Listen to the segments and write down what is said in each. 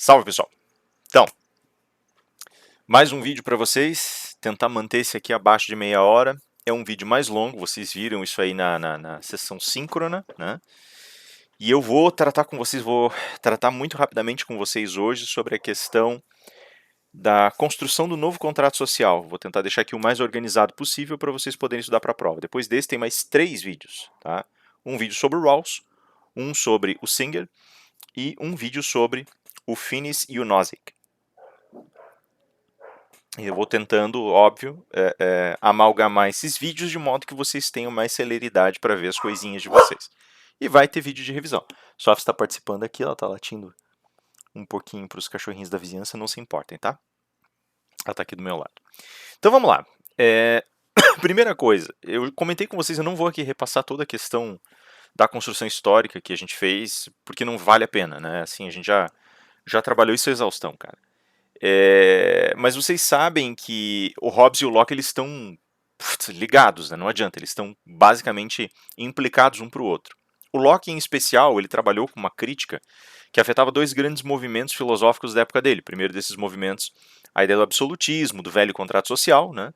Salve, pessoal! Então, mais um vídeo para vocês, tentar manter esse aqui abaixo de meia hora. É um vídeo mais longo, vocês viram isso aí na sessão síncrona, né? E eu vou tratar muito rapidamente com vocês hoje sobre a questão da construção do novo contrato social. Vou tentar deixar aqui o mais organizado possível para vocês poderem estudar para a prova. Depois desse tem mais 3 vídeos, tá? Um vídeo sobre o Rawls, um sobre o Singer e um vídeo sobre o Finis e o Nozick. Eu vou tentando, óbvio, amalgamar esses vídeos de modo que vocês tenham mais celeridade para ver as coisinhas de vocês. E vai ter vídeo de revisão. Sof está participando aqui, ela está latindo um pouquinho para os cachorrinhos da vizinhança, não se importem, tá? Ela está aqui do meu lado. Então vamos lá. Primeira coisa, eu comentei com vocês, eu não vou aqui repassar toda a questão da construção histórica que a gente fez, porque não vale a pena, né? Assim, a gente já trabalhou isso a exaustão, cara. Mas vocês sabem que o Hobbes e o Locke eles estão ligados, né? Não adianta, eles estão basicamente implicados um para o outro. O Locke, em especial, ele trabalhou com uma crítica que afetava 2 grandes movimentos filosóficos da época dele. O primeiro desses movimentos, a ideia do absolutismo, do velho contrato social, né?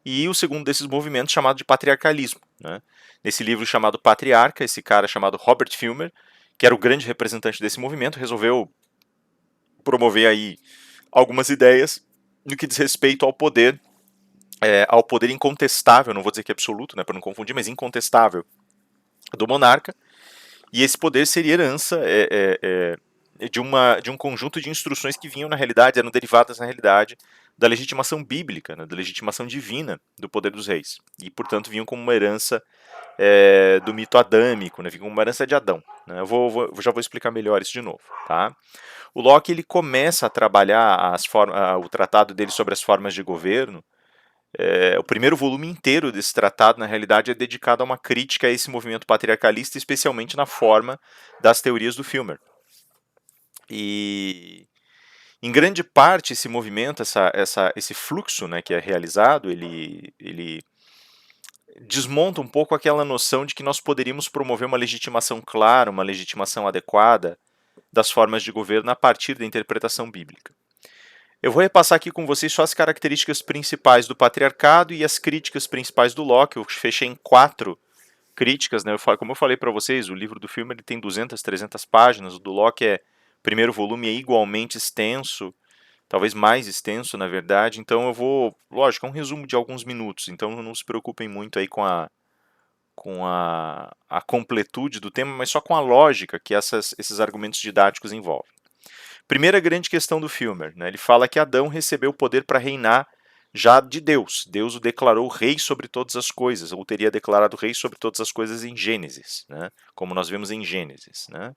E o segundo desses movimentos, chamado de patriarcalismo, né? Nesse livro chamado Patriarca, esse cara chamado Robert Filmer, que era o grande representante desse movimento, resolveu promover aí algumas ideias no que diz respeito ao poder incontestável, não vou dizer que é absoluto, né, para não confundir, mas incontestável do monarca, e esse poder seria herança de um conjunto de instruções que vinham na realidade, eram derivadas na realidade da legitimação bíblica, né, da legitimação divina do poder dos reis, e portanto vinham como uma herança do mito adâmico, né, vinham como uma herança de Adão. Né, já vou explicar melhor isso de novo, tá? O Locke ele começa a trabalhar o tratado dele sobre as formas de governo. O primeiro volume inteiro desse tratado, na realidade, é dedicado a uma crítica a esse movimento patriarcalista, especialmente na forma das teorias do Filmer. E, em grande parte, esse movimento, esse fluxo, né, que é realizado, ele desmonta um pouco aquela noção de que nós poderíamos promover uma legitimação clara, uma legitimação adequada das formas de governo a partir da interpretação bíblica. Eu vou repassar aqui com vocês só as características principais do patriarcado e as críticas principais do Locke. Eu fechei em 4 críticas, né? Como eu falei para vocês, o livro do filme ele tem 200, 300 páginas, o do Locke primeiro volume é igualmente extenso, talvez mais extenso, na verdade, então eu vou, lógico, é um resumo de alguns minutos, então não se preocupem muito aí com a completude do tema, mas só com a lógica que esses argumentos didáticos envolvem. Primeira grande questão do Filmer, né? Ele fala que Adão recebeu o poder para reinar já de Deus. Deus o declarou rei sobre todas as coisas, ou teria declarado rei sobre todas as coisas em Gênesis, né? Como nós vemos em Gênesis. Né?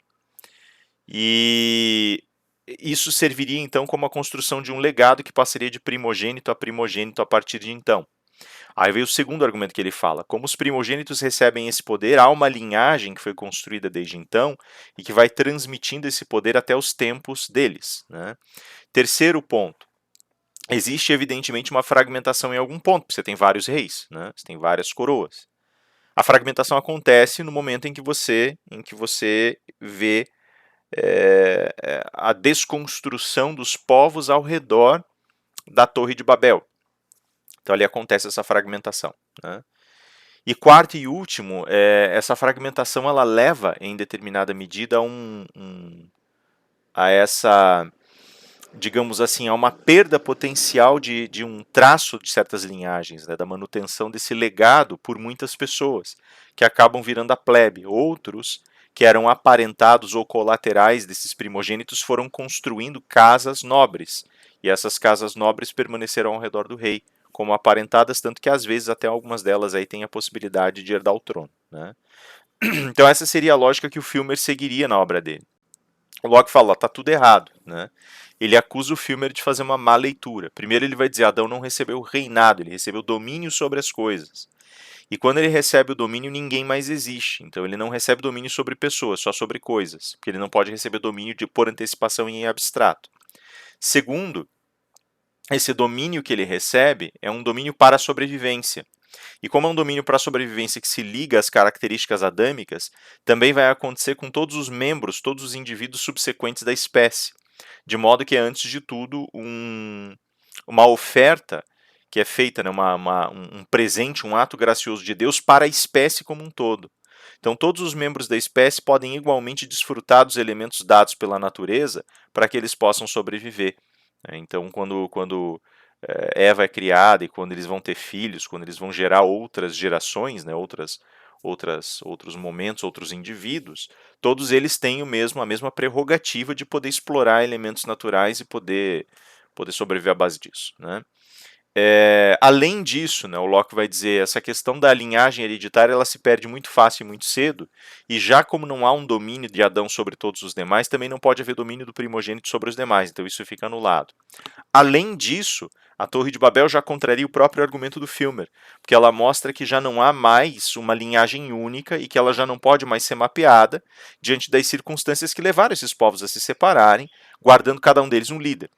E isso serviria então como a construção de um legado que passaria de primogênito a primogênito a partir de então. Aí veio o segundo argumento que ele fala: como os primogênitos recebem esse poder, há uma linhagem que foi construída desde então e que vai transmitindo esse poder até os tempos deles. Né? Terceiro ponto: existe evidentemente uma fragmentação em algum ponto, você tem vários reis, né? Você tem várias coroas. A fragmentação acontece no momento em que você vê a desconstrução dos povos ao redor da Torre de Babel. Então ali acontece essa fragmentação. Né? E quarto e último, essa fragmentação ela leva em determinada medida a essa, digamos assim, a uma perda potencial de um traço de certas linhagens, né, da manutenção desse legado por muitas pessoas, que acabam virando a plebe. Outros, que eram aparentados ou colaterais desses primogênitos, foram construindo casas nobres, e essas casas nobres permaneceram ao redor do rei, como aparentadas, tanto que às vezes até algumas delas aí têm a possibilidade de herdar o trono. Né? Então essa seria a lógica que o Filmer seguiria na obra dele. O Locke fala, tá tudo errado. Né? Ele acusa o Filmer de fazer uma má leitura. Primeiro ele vai dizer, Adão não recebeu reinado, ele recebeu domínio sobre as coisas. E quando ele recebe o domínio, ninguém mais existe. Então ele não recebe domínio sobre pessoas, só sobre coisas. Porque ele não pode receber domínio por antecipação em abstrato. Segundo, esse domínio que ele recebe é um domínio para a sobrevivência. E como é um domínio para a sobrevivência que se liga às características adâmicas, também vai acontecer com todos os membros, todos os indivíduos subsequentes da espécie. De modo que é, antes de tudo, uma oferta que é feita, né, um presente, um ato gracioso de Deus para a espécie como um todo. Então, todos os membros da espécie podem igualmente desfrutar dos elementos dados pela natureza para que eles possam sobreviver, né? Então, quando Eva é criada e quando eles vão ter filhos, quando eles vão gerar outras gerações, né, outros momentos, outros indivíduos, todos eles têm a mesma prerrogativa de poder explorar elementos naturais e poder sobreviver à base disso, né? Além disso, né, o Locke vai dizer, essa questão da linhagem hereditária ela se perde muito fácil e muito cedo, e já como não há um domínio de Adão sobre todos os demais, também não pode haver domínio do primogênito sobre os demais, então isso fica anulado. Além disso, a Torre de Babel já contraria o próprio argumento do Filmer, porque ela mostra que já não há mais uma linhagem única e que ela já não pode mais ser mapeada diante das circunstâncias que levaram esses povos a se separarem, guardando cada um deles um líder.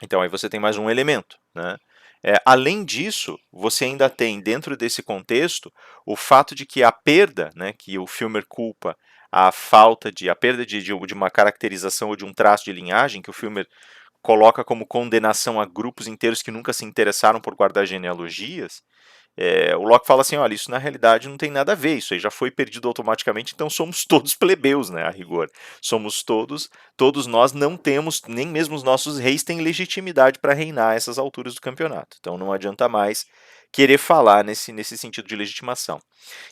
Então aí você tem mais um elemento, né? Além disso, você ainda tem, dentro desse contexto, o fato de que a perda, né, que o Filmer culpa a perda de uma caracterização ou de um traço de linhagem, que o Filmer coloca como condenação a grupos inteiros que nunca se interessaram por guardar genealogias, o Locke fala assim, olha, isso na realidade não tem nada a ver, isso aí já foi perdido automaticamente, então somos todos plebeus, né, a rigor. Somos todos nós não temos, nem mesmo os nossos reis têm legitimidade para reinar a essas alturas do campeonato. Então não adianta mais querer falar nesse sentido de legitimação.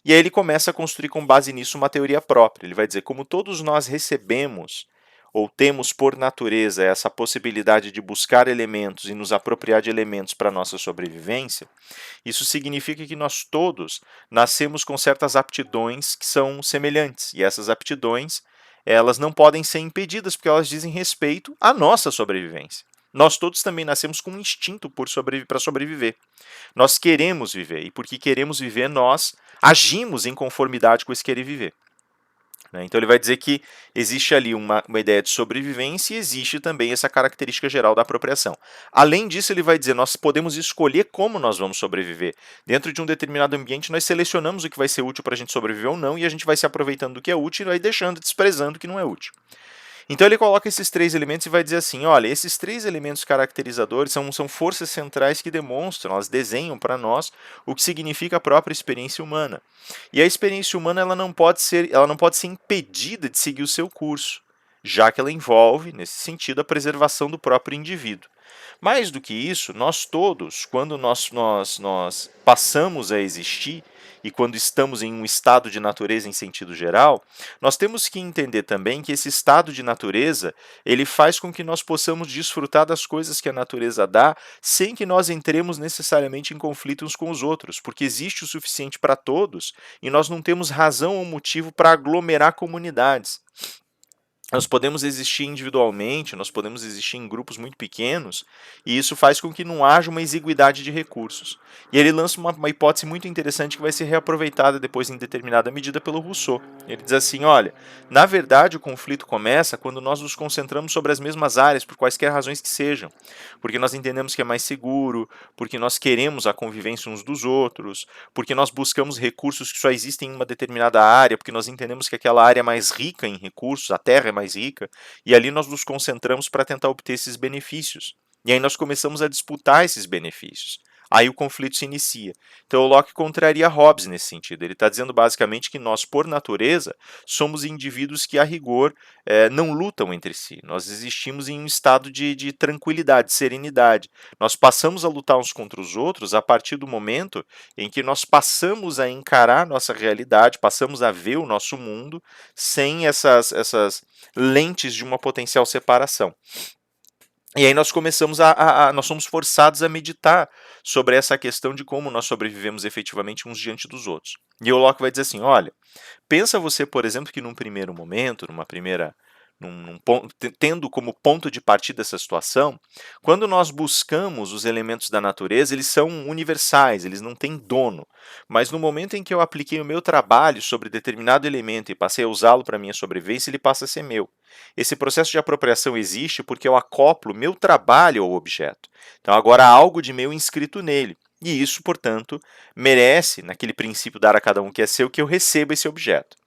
E aí ele começa a construir com base nisso uma teoria própria. Ele vai dizer, como todos nós recebemos ou temos por natureza essa possibilidade de buscar elementos e nos apropriar de elementos para a nossa sobrevivência, isso significa que nós todos nascemos com certas aptidões que são semelhantes, e essas aptidões elas não podem ser impedidas porque elas dizem respeito à nossa sobrevivência. Nós todos também nascemos com um instinto para sobreviver. Nós queremos viver, e porque queremos viver, nós agimos em conformidade com esse querer viver. Então ele vai dizer que existe ali uma ideia de sobrevivência e existe também essa característica geral da apropriação. Além disso, ele vai dizer, nós podemos escolher como nós vamos sobreviver. Dentro de um determinado ambiente, nós selecionamos o que vai ser útil para a gente sobreviver ou não, e a gente vai se aproveitando do que é útil e vai deixando, desprezando o que não é útil. Então ele coloca esses três elementos e vai dizer assim, olha, esses três elementos caracterizadores são forças centrais que demonstram, elas desenham para nós o que significa a própria experiência humana. E a experiência humana ela não pode ser impedida de seguir o seu curso, já que ela envolve, nesse sentido, a preservação do próprio indivíduo. Mais do que isso, nós todos, quando nós passamos a existir, e quando estamos em um estado de natureza em sentido geral, nós temos que entender também que esse estado de natureza, ele faz com que nós possamos desfrutar das coisas que a natureza dá, sem que nós entremos necessariamente em conflito uns com os outros, porque existe o suficiente para todos, e nós não temos razão ou motivo para aglomerar comunidades. Nós podemos existir individualmente, nós podemos existir em grupos muito pequenos, e isso faz com que não haja uma exiguidade de recursos. E ele lança uma hipótese muito interessante que vai ser reaproveitada depois em determinada medida pelo Rousseau. Ele diz assim, olha, na verdade o conflito começa quando nós nos concentramos sobre as mesmas áreas, por quaisquer razões que sejam. Porque nós entendemos que é mais seguro, porque nós queremos a convivência uns dos outros, porque nós buscamos recursos que só existem em uma determinada área, porque nós entendemos que aquela área é mais rica em recursos, a terra é mais rica, e ali nós nos concentramos para tentar obter esses benefícios. E aí nós começamos a disputar esses benefícios. Aí o conflito se inicia. Então o Locke contraria Hobbes nesse sentido. Ele está dizendo basicamente que nós, por natureza, somos indivíduos que, a rigor, não lutam entre si. Nós existimos em um estado de tranquilidade, serenidade. Nós passamos a lutar uns contra os outros a partir do momento em que nós passamos a encarar nossa realidade, passamos a ver o nosso mundo sem essas lentes de uma potencial separação. E aí nós nós somos forçados a meditar sobre essa questão de como nós sobrevivemos efetivamente uns diante dos outros. E o Locke vai dizer assim, olha, pensa você, por exemplo, que num primeiro momento, tendo como ponto de partida essa situação, quando nós buscamos os elementos da natureza, eles são universais, eles não têm dono. Mas no momento em que eu apliquei o meu trabalho sobre determinado elemento e passei a usá-lo para a minha sobrevivência, ele passa a ser meu. Esse processo de apropriação existe porque eu acoplo meu trabalho ao objeto. Então agora há algo de meu inscrito nele. E isso, portanto, merece, naquele princípio dar a cada um que é seu, que eu receba esse objeto.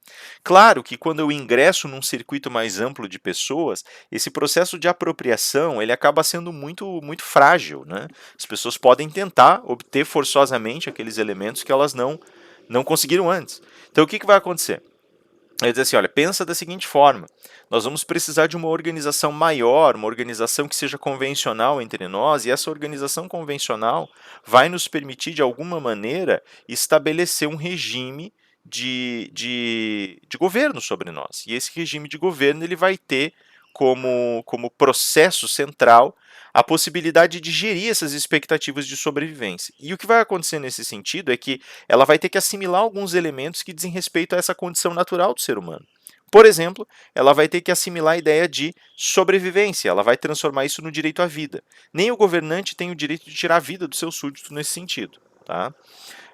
Claro que quando eu ingresso num circuito mais amplo de pessoas, esse processo de apropriação ele acaba sendo muito frágil, né? As pessoas podem tentar obter forçosamente aqueles elementos que elas não conseguiram antes. Então o que vai acontecer? Ele diz assim, olha, pensa da seguinte forma, nós vamos precisar de uma organização maior, uma organização que seja convencional entre nós, e essa organização convencional vai nos permitir, de alguma maneira, estabelecer um regime de governo sobre nós. E esse regime de governo ele vai ter como processo central a possibilidade de gerir essas expectativas de sobrevivência. E o que vai acontecer nesse sentido é que ela vai ter que assimilar alguns elementos que dizem respeito a essa condição natural do ser humano. Por exemplo, ela vai ter que assimilar a ideia de sobrevivência, ela vai transformar isso no direito à vida. Nem o governante tem o direito de tirar a vida do seu súdito nesse sentido. Tá?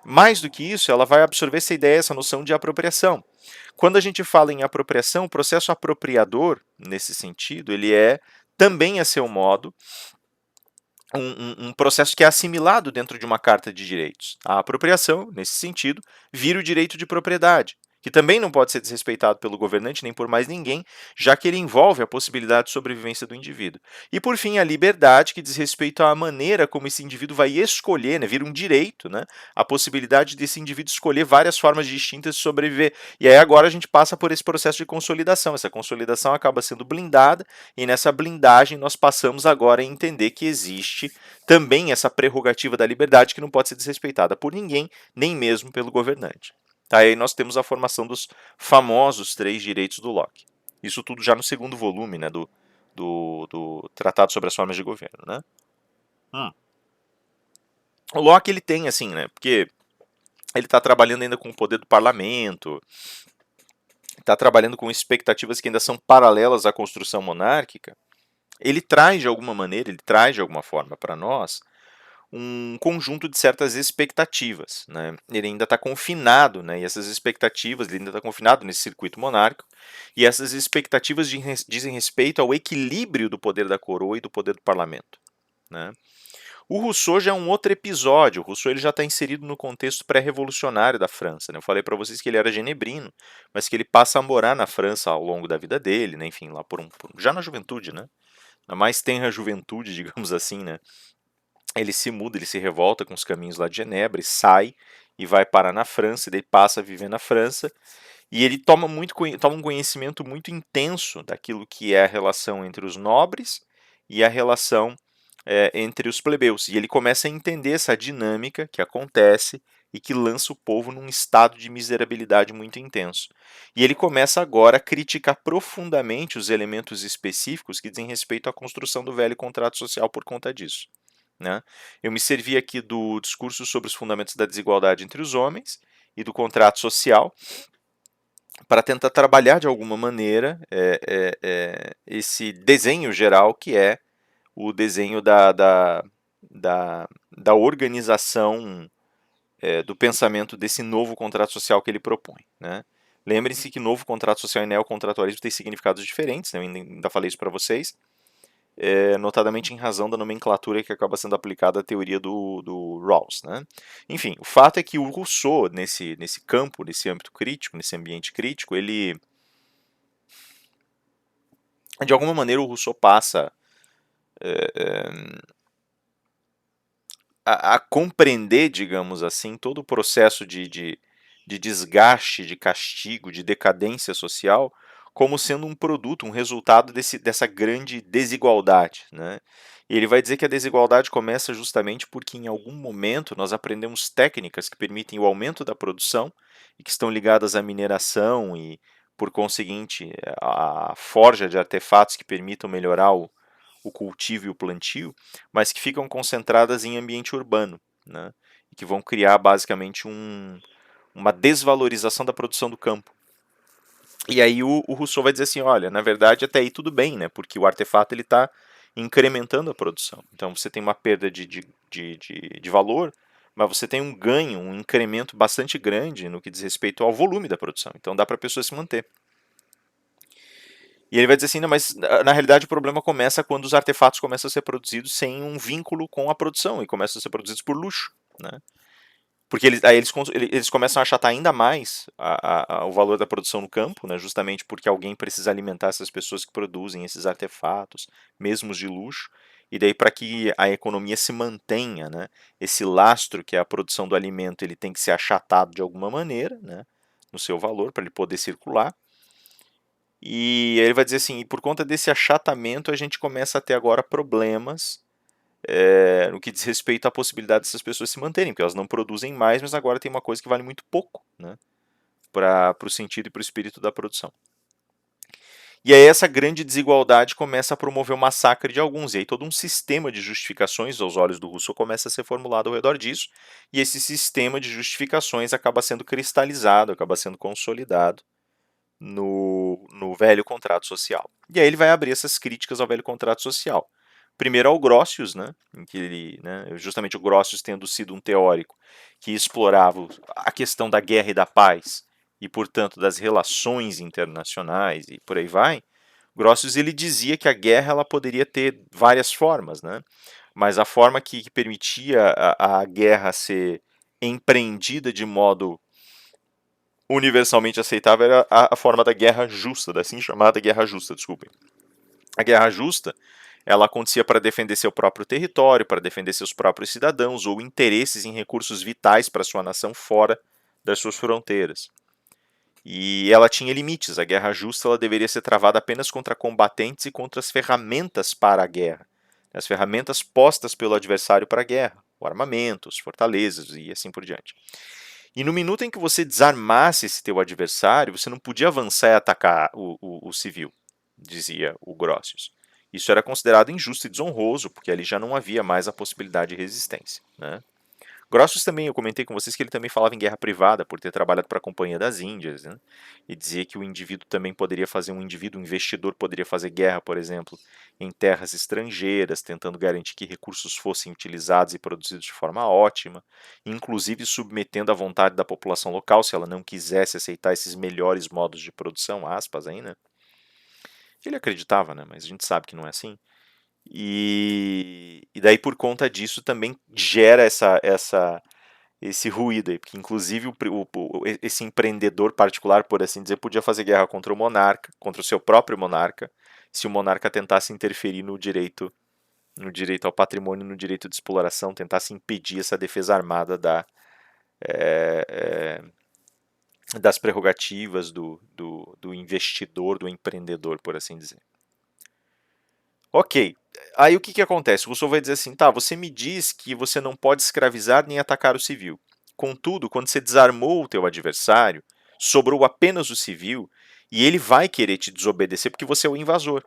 Mais do que isso, ela vai absorver essa ideia, essa noção de apropriação. Quando a gente fala em apropriação, o processo apropriador, nesse sentido, ele é também, a seu modo, um processo que é assimilado dentro de uma carta de direitos. A apropriação, nesse sentido, vira o direito de propriedade, que também não pode ser desrespeitado pelo governante nem por mais ninguém, já que ele envolve a possibilidade de sobrevivência do indivíduo. E, por fim, a liberdade, que diz respeito à maneira como esse indivíduo vai escolher, né, vira um direito, né, a possibilidade desse indivíduo escolher várias formas distintas de sobreviver. E aí agora a gente passa por esse processo de consolidação. Essa consolidação acaba sendo blindada, e nessa blindagem nós passamos agora a entender que existe também essa prerrogativa da liberdade que não pode ser desrespeitada por ninguém, nem mesmo pelo governante. Tá, aí nós temos a formação dos famosos 3 direitos do Locke. Isso tudo já no segundo volume, né, do Tratado sobre as Formas de Governo, né? O Locke ele tem assim, né, porque ele está trabalhando ainda com o poder do parlamento, está trabalhando com expectativas que ainda são paralelas à construção monárquica. Ele traz de alguma maneira, ele traz de alguma forma para nós um conjunto de certas expectativas. Né? Ele ainda está confinado, né? E essas expectativas, ele ainda está confinado nesse circuito monárquico, e essas expectativas dizem respeito ao equilíbrio do poder da coroa e do poder do parlamento. Né? O Rousseau já é um outro episódio. O Rousseau ele já está inserido no contexto pré-revolucionário da França. Né? Eu falei para vocês que ele era genebrino, mas que ele passa a morar na França ao longo da vida dele, né? Enfim, lá já na juventude, né? Na mais tenra juventude, digamos assim, né? Ele se muda, ele se revolta com os caminhos lá de Genebra e sai e vai parar na França, e daí passa a viver na França, e ele toma um conhecimento muito intenso daquilo que é a relação entre os nobres e a relação entre os plebeus. E ele começa a entender essa dinâmica que acontece e que lança o povo num estado de miserabilidade muito intenso. E ele começa agora a criticar profundamente os elementos específicos que dizem respeito à construção do velho contrato social por conta disso. Né? Eu me servi aqui do discurso sobre os fundamentos da desigualdade entre os homens e do contrato social para tentar trabalhar de alguma maneira esse desenho geral que é o desenho da organização do pensamento desse novo contrato social que ele propõe. Né? Lembrem-se que novo contrato social e neocontratualismo têm significados diferentes, né? Eu ainda falei isso para vocês, notadamente em razão da nomenclatura que acaba sendo aplicada à teoria do Rawls. Né? Enfim, o fato é que o Rousseau, nesse campo, nesse âmbito crítico, nesse ambiente crítico, ele, de alguma maneira, o Rousseau passa a compreender, digamos assim, todo o processo de desgaste, de castigo, de decadência social, como sendo um produto, um resultado dessa grande desigualdade. Né? E ele vai dizer que a desigualdade começa justamente porque em algum momento nós aprendemos técnicas que permitem o aumento da produção e que estão ligadas à mineração e, por conseguinte, à forja de artefatos que permitam melhorar o cultivo e o plantio, mas que ficam concentradas em ambiente urbano, né? E que vão criar basicamente uma desvalorização da produção do campo. E aí o Rousseau vai dizer assim, olha, na verdade até aí tudo bem, né? Porque o artefato ele está incrementando a produção. Então você tem uma perda de valor, mas você tem um ganho, um incremento bastante grande no que diz respeito ao volume da produção. Então dá para a pessoa se manter. E ele vai dizer assim, não, mas na realidade o problema começa quando os artefatos começam a ser produzidos sem um vínculo com a produção e começam a ser produzidos por luxo. né? Porque eles começam a achatar ainda mais o valor da produção no campo, né? Justamente porque alguém precisa alimentar essas pessoas que produzem esses artefatos, mesmo os de luxo, e daí para que a economia se mantenha, né? Esse lastro que é a produção do alimento, ele tem que ser achatado de alguma maneira, né? No seu valor, para ele poder circular. E ele vai dizer assim, e por conta desse achatamento a gente começa a ter agora problemas no que diz respeito à possibilidade dessas pessoas se manterem, porque elas não produzem mais, mas agora tem uma coisa que vale muito pouco, né, para o sentido e para o espírito da produção. E aí essa grande desigualdade começa a promover o massacre de alguns, e aí todo um sistema de justificações aos olhos do Rousseau começa a ser formulado ao redor disso, e esse sistema de justificações acaba sendo cristalizado, acaba sendo consolidado no velho contrato social. E aí ele vai abrir essas críticas ao velho contrato social. Primeiro ao Grotius, né, em que ele, né, justamente o Grotius tendo sido um teórico que explorava a questão da guerra e da paz, e portanto das relações internacionais e por aí vai, Grotius ele dizia que a guerra ela poderia ter várias formas, né, mas a forma que permitia a guerra ser empreendida de modo universalmente aceitável era a forma da guerra justa, da assim chamada guerra justa, desculpem. A guerra justa, ela acontecia para defender seu próprio território, para defender seus próprios cidadãos ou interesses em recursos vitais para sua nação fora das suas fronteiras. E ela tinha limites. A guerra justa ela deveria ser travada apenas contra combatentes e contra as ferramentas para a guerra. As ferramentas postas pelo adversário para a guerra, o armamento, as fortalezas e assim por diante. E no minuto em que você desarmasse esse teu adversário, você não podia avançar e atacar o civil, dizia o Grotius. Isso era considerado injusto e desonroso, porque ali já não havia mais a possibilidade de resistência, né? Grotius também, eu comentei com vocês que ele também falava em guerra privada, por ter trabalhado para a Companhia das Índias, né? E dizia que o indivíduo também poderia fazer, um indivíduo, um investidor poderia fazer guerra, por exemplo, em terras estrangeiras, tentando garantir que recursos fossem utilizados e produzidos de forma ótima, inclusive submetendo à vontade da população local, se ela não quisesse aceitar esses melhores modos de produção, aspas aí, né? Ele acreditava, né? Mas a gente sabe que não é assim. E daí, por conta disso, também gera esse ruído aí, porque inclusive esse empreendedor particular, por assim dizer, podia fazer guerra contra o monarca, contra o seu próprio monarca, se o monarca tentasse interferir no direito ao patrimônio, no direito de exploração, tentasse impedir essa defesa armada das prerrogativas do investidor, do empreendedor, por assim dizer. Ok, aí o que acontece? O Rousseau vai dizer assim, tá, você me diz que você não pode escravizar nem atacar o civil. Contudo, quando você desarmou o teu adversário, sobrou apenas o civil e ele vai querer te desobedecer porque você é o invasor.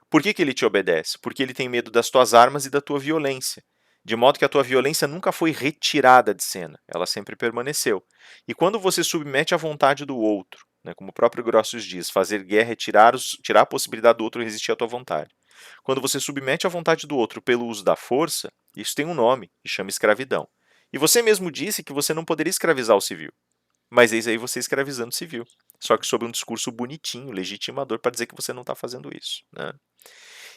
Por que ele te obedece? Porque ele tem medo das tuas armas e da tua violência. De modo que a tua violência nunca foi retirada de cena, ela sempre permaneceu. E quando você submete à vontade do outro, né, como o próprio Grotius diz, fazer guerra é tirar a possibilidade do outro resistir à tua vontade. Quando você submete à vontade do outro pelo uso da força, isso tem um nome, e chama escravidão. E você mesmo disse que você não poderia escravizar o civil. Mas eis aí você escravizando o civil. Só que sob um discurso bonitinho, legitimador, para dizer que você não está fazendo isso, né?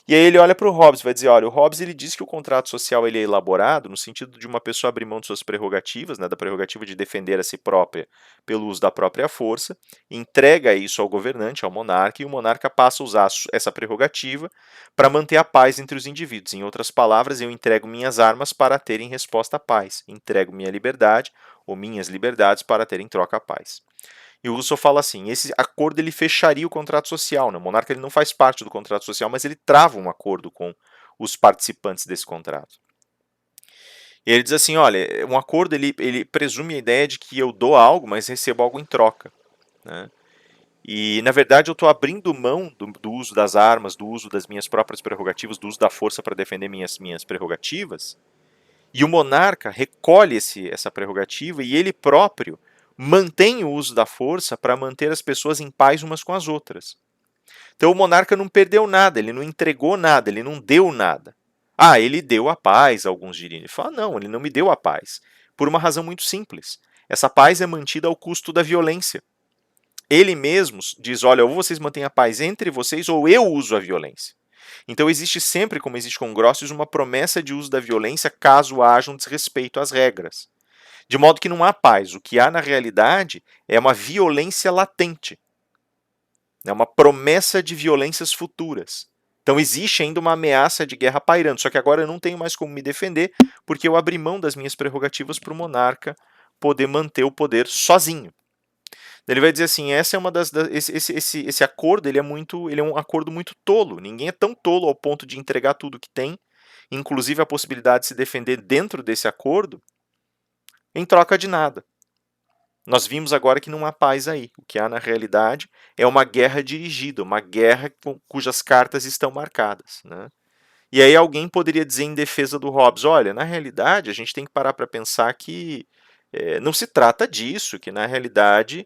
E aí ele olha para o Hobbes, vai dizer, olha, o Hobbes ele diz que o contrato social ele é elaborado no sentido de uma pessoa abrir mão de suas prerrogativas, né, da prerrogativa de defender a si própria pelo uso da própria força, entrega isso ao governante, ao monarca, e o monarca passa a usar essa prerrogativa para manter a paz entre os indivíduos. Em outras palavras, eu entrego minhas armas para ter em resposta a paz, entrego minha liberdade ou minhas liberdades para ter em troca a paz. E o Rousseau fala assim, esse acordo ele fecharia o contrato social, né? O monarca ele não faz parte do contrato social, mas ele trava um acordo com os participantes desse contrato. E ele diz assim, olha, um acordo ele presume a ideia de que eu dou algo, mas recebo algo em troca, né? E, na verdade, eu estou abrindo mão do uso das armas, do uso das minhas próprias prerrogativas, do uso da força para defender minhas prerrogativas, e o monarca recolhe essa prerrogativa e ele próprio mantém o uso da força para manter as pessoas em paz umas com as outras. Então o monarca não perdeu nada, ele não entregou nada, ele não deu nada. Ah, ele deu a paz, alguns diriam. Ele fala, não, ele não me deu a paz. Por uma razão muito simples. Essa paz é mantida ao custo da violência. Ele mesmo diz, olha, ou vocês mantêm a paz entre vocês ou eu uso a violência. Então existe sempre, como existe com Grotius, uma promessa de uso da violência caso haja um desrespeito às regras. De modo que não há paz. O que há na realidade é uma violência latente. É uma promessa de violências futuras. Então existe ainda uma ameaça de guerra pairando, só que agora eu não tenho mais como me defender, porque eu abri mão das minhas prerrogativas para o monarca poder manter o poder sozinho. Ele vai dizer assim, essa é uma esse acordo ele é um acordo muito tolo. Ninguém é tão tolo ao ponto de entregar tudo que tem, inclusive a possibilidade de se defender dentro desse acordo, em troca de nada. Nós vimos agora que não há paz aí. O que há na realidade é uma guerra dirigida, uma guerra cujas cartas estão marcadas, né? E aí alguém poderia dizer em defesa do Hobbes, olha, na realidade a gente tem que parar para pensar que não se trata disso, que na realidade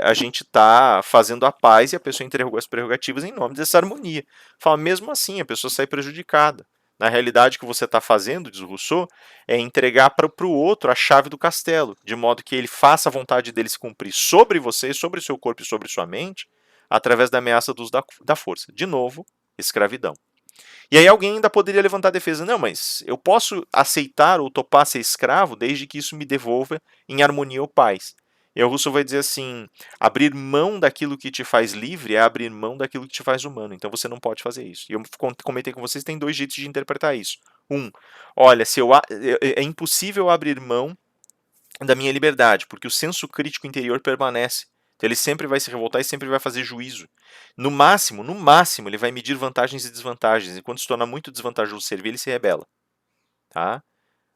a gente está fazendo a paz e a pessoa entregou as prerrogativas em nome dessa harmonia. Fala, mesmo assim, a pessoa sai prejudicada. Na realidade, o que você está fazendo, diz o Rousseau, é entregar para o outro a chave do castelo, de modo que ele faça a vontade dele se cumprir sobre você, sobre o seu corpo e sobre sua mente, através da ameaça do uso da força. De novo, escravidão. E aí alguém ainda poderia levantar a defesa, não, mas eu posso aceitar ou topar ser escravo desde que isso me devolva em harmonia ou paz. E o Rousseau vai dizer assim, abrir mão daquilo que te faz livre é abrir mão daquilo que te faz humano, então você não pode fazer isso. E eu comentei com vocês, tem dois jeitos de interpretar isso. Olha, é impossível abrir mão da minha liberdade, porque o senso crítico interior permanece. Então ele sempre vai se revoltar e sempre vai fazer juízo. No máximo, ele vai medir vantagens e desvantagens. E quando se torna muito desvantajoso servir, ele se rebela. Tá?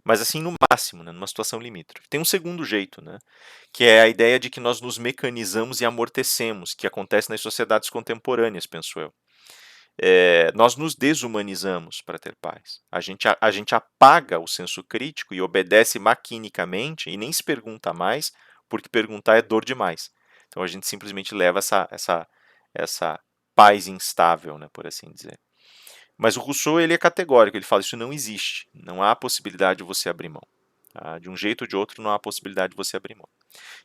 Mas assim, no máximo, né, numa situação limítrofe. Tem um segundo jeito, né, que é a ideia de que nós nos mecanizamos e amortecemos, que acontece nas sociedades contemporâneas, penso eu. Nós nos desumanizamos para ter paz. A gente apaga o senso crítico e obedece maquinicamente e nem se pergunta mais, porque perguntar é dor demais. Então a gente simplesmente leva essa paz instável, né, por assim dizer. Mas o Rousseau ele é categórico, ele fala isso não existe, não há possibilidade de você abrir mão. Tá? De um jeito ou de outro não há possibilidade de você abrir mão.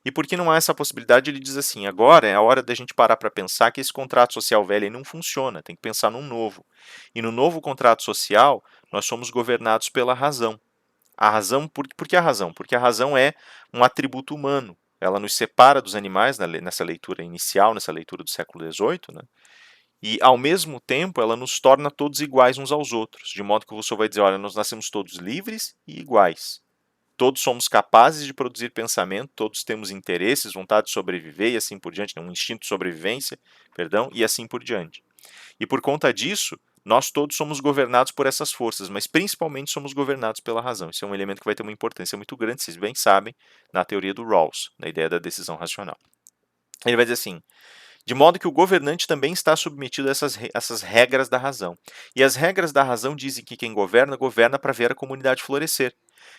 E porque não há essa possibilidade, ele diz assim, agora é a hora da gente parar para pensar que esse contrato social velho aí não funciona, tem que pensar num novo. E no novo contrato social, nós somos governados pela razão. A razão, por que a razão? Porque a razão é um atributo humano. Ela nos separa dos animais nessa leitura inicial, nessa leitura do século XVIII, né? E, ao mesmo tempo, ela nos torna todos iguais uns aos outros, de modo que o Rousseau vai dizer, olha, nós nascemos todos livres e iguais. Todos somos capazes de produzir pensamento, todos temos interesses, vontade de sobreviver e assim por diante, um instinto de sobrevivência, perdão, e assim por diante. E por conta disso, nós todos somos governados por essas forças, mas principalmente somos governados pela razão. Isso é um elemento que vai ter uma importância muito grande, vocês bem sabem, na teoria do Rawls, na ideia da decisão racional. Ele vai dizer assim, de modo que o governante também está submetido a essas regras da razão. E as regras da razão dizem que quem governa, governa para ver a comunidade florescer.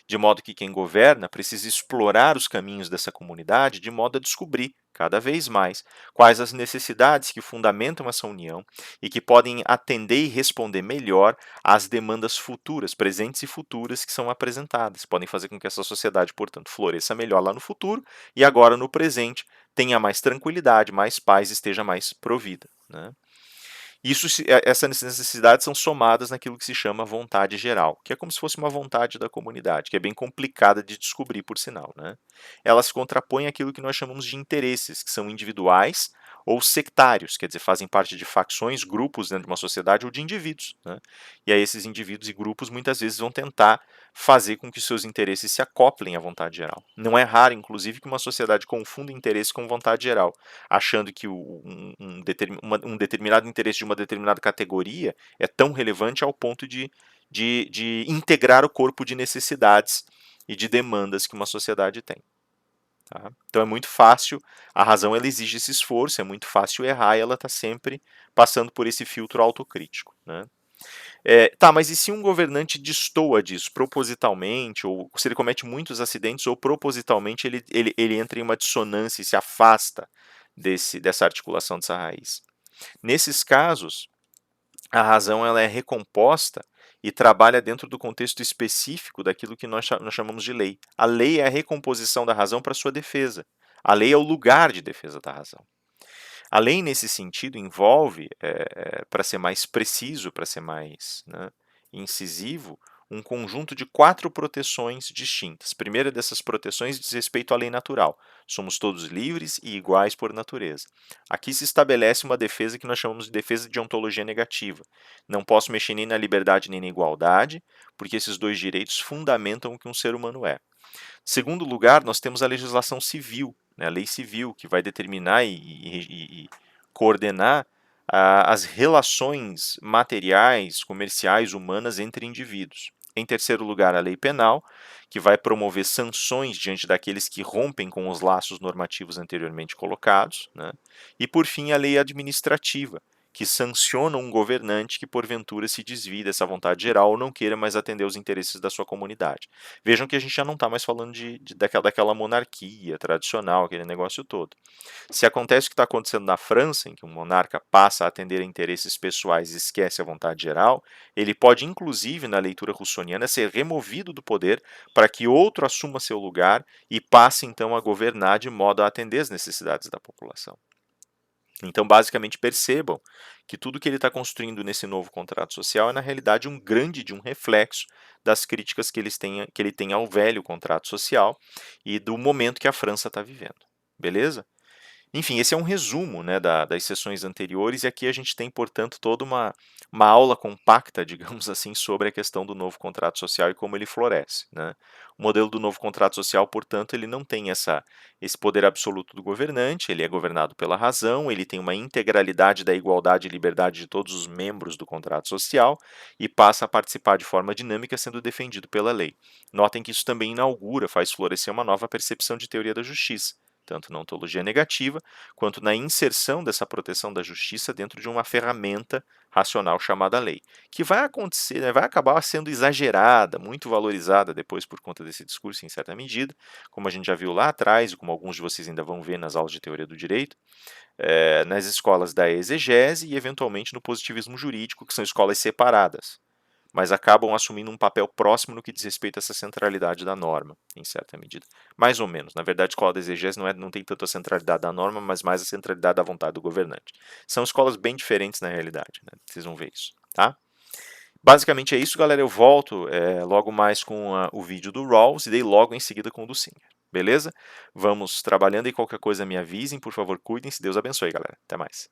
De modo que quem governa precisa explorar os caminhos dessa comunidade de modo a descobrir, cada vez mais, quais as necessidades que fundamentam essa união e que podem atender e responder melhor às demandas futuras, presentes e futuras que são apresentadas. Podem fazer com que essa sociedade, portanto, floresça melhor lá no futuro e agora no presente tenha mais tranquilidade, mais paz, esteja mais provida. Né? Essas necessidades são somadas naquilo que se chama vontade geral, que é como se fosse uma vontade da comunidade, que é bem complicada de descobrir, por sinal. Né? Ela se contrapõe àquilo que nós chamamos de interesses, que são individuais ou sectários, quer dizer, fazem parte de facções, grupos dentro de uma sociedade ou de indivíduos. Né? E aí esses indivíduos e grupos muitas vezes vão tentar fazer com que seus interesses se acoplem à vontade geral. Não é raro, inclusive, que uma sociedade confunda interesse com vontade geral, achando que um determinado interesse de uma determinada categoria é tão relevante ao ponto de integrar o corpo de necessidades e de demandas que uma sociedade tem. Tá? Então é muito fácil, a razão ela exige esse esforço, é muito fácil errar e ela está sempre passando por esse filtro autocrítico. Né? Tá, mas e se um governante destoa disso propositalmente, ou se ele comete muitos acidentes, ou propositalmente ele entra em uma dissonância e se afasta dessa articulação dessa raiz? Nesses casos, a razão ela é recomposta e trabalha dentro do contexto específico daquilo que nós chamamos de lei. A lei é a recomposição da razão para sua defesa. A lei é o lugar de defesa da razão. A lei, nesse sentido, envolve, para ser mais preciso, para ser mais, né, incisivo, um conjunto de 4 proteções distintas. A primeira dessas proteções diz respeito à lei natural. Somos todos livres e iguais por natureza. Aqui se estabelece uma defesa que nós chamamos de defesa de ontologia negativa. Não posso mexer nem na liberdade nem na igualdade, porque esses dois direitos fundamentam o que um ser humano é. Segundo lugar, nós temos a legislação civil, né, a lei civil, que vai determinar e coordenar as relações materiais, comerciais, humanas entre indivíduos. Em terceiro lugar, a lei penal, que vai promover sanções diante daqueles que rompem com os laços normativos anteriormente colocados, né? E, por fim, a lei administrativa, que sanciona um governante que porventura se desvie dessa vontade geral ou não queira mais atender os interesses da sua comunidade. Vejam que a gente já não está mais falando daquela monarquia tradicional, aquele negócio todo. Se acontece o que está acontecendo na França, em que um monarca passa a atender a interesses pessoais e esquece a vontade geral, ele pode, inclusive, na leitura russoniana, ser removido do poder para que outro assuma seu lugar e passe, então, a governar de modo a atender as necessidades da população. Então, basicamente, percebam que tudo que ele está construindo nesse novo contrato social é, na realidade, um reflexo das críticas que ele tem ao velho contrato social e do momento que a França está vivendo. Beleza? Enfim, esse é um resumo, né, das sessões anteriores, e aqui a gente tem, portanto, toda uma aula compacta, digamos assim, sobre a questão do novo contrato social e como ele floresce, né? O modelo do novo contrato social, portanto, ele não tem esse poder absoluto do governante, ele é governado pela razão, ele tem uma integralidade da igualdade e liberdade de todos os membros do contrato social e passa a participar de forma dinâmica, sendo defendido pela lei. Notem que isso também inaugura, faz florescer uma nova percepção de teoria da justiça, tanto na ontologia negativa, quanto na inserção dessa proteção da justiça dentro de uma ferramenta racional chamada lei, que vai acontecer, né, vai acabar sendo exagerada, muito valorizada depois por conta desse discurso em certa medida, como a gente já viu lá atrás, e como alguns de vocês ainda vão ver nas aulas de teoria do direito, nas escolas da exegese e eventualmente no positivismo jurídico, que são escolas separadas, mas acabam assumindo um papel próximo no que diz respeito a essa centralidade da norma, em certa medida. Mais ou menos. Na verdade, a escola da exegese não tem tanto a centralidade da norma, mas mais a centralidade da vontade do governante. São escolas bem diferentes na realidade, né? Vocês vão ver isso, tá? Basicamente é isso, galera. Eu volto logo mais com o vídeo do Rawls e daí logo em seguida com o do Singer. Beleza? Vamos trabalhando e qualquer coisa me avisem, por favor, cuidem-se. Deus abençoe, galera. Até mais.